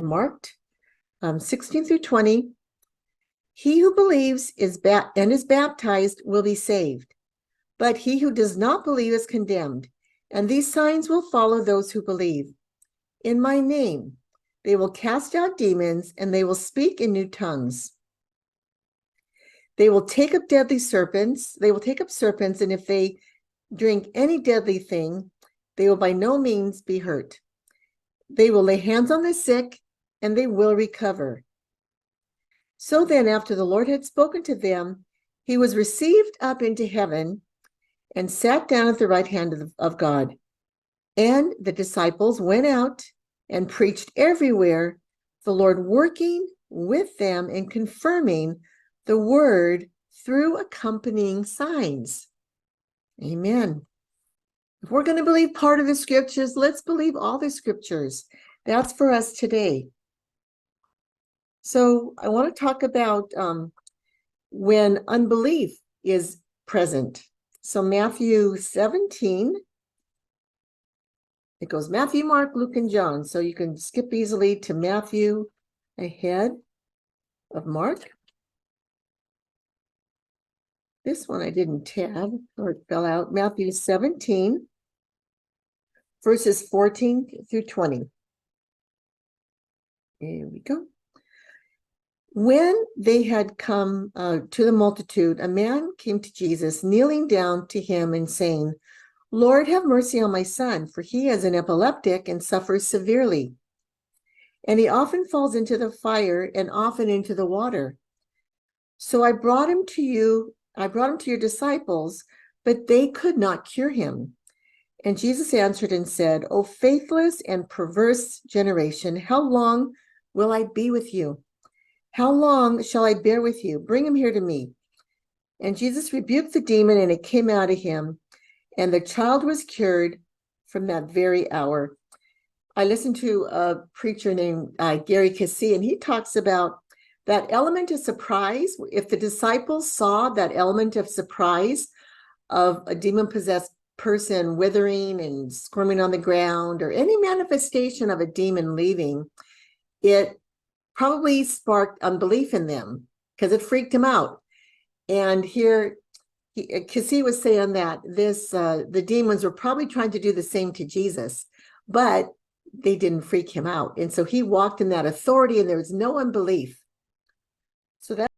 Mark 16 through 20. He who believes is baptized will be saved, but he who does not believe is condemned. And these signs will follow those who believe. In my name, they will cast out demons, and they will speak in new tongues. They will take up deadly serpents. They will take up serpents, and if they drink any deadly thing, they will by no means be hurt. They will lay hands on the sick, and they will recover. So then, after the Lord had spoken to them, he was received up into heaven and sat down at the right hand of God. And the disciples went out and preached everywhere, the Lord working with them and confirming the word through accompanying signs. Amen. If we're going to believe part of the scriptures, let's believe all the scriptures. That's for us today. So I want to talk about when unbelief is present. So Matthew 17, it goes Matthew, Mark, Luke, and John. So you can skip easily to Matthew ahead of Mark. This one I didn't tab, or it fell out. Matthew 17, verses 14 through 20. Here we go. When they had come to the multitude, a man came to Jesus, kneeling down to him and saying, Lord, have mercy on my son, for he is an epileptic and suffers severely. And he often falls into the fire and often into the water. So I brought him to your disciples, but they could not cure him. And Jesus answered and said, O faithless and perverse generation, how long will I be with you? How long shall I bear with you? Bring him here to me. And Jesus rebuked the demon, and it came out of him, and the child was cured from that very hour. I listened to a preacher named Gary Cassie, and he talks about that element of surprise. If the disciples saw that element of surprise of a demon-possessed person withering and squirming on the ground, or any manifestation of a demon leaving, it probably sparked unbelief in them because it freaked him out. And here, Cassie was saying that the demons were probably trying to do the same to Jesus, but they didn't freak him out. And so he walked in that authority, and there was no unbelief. So that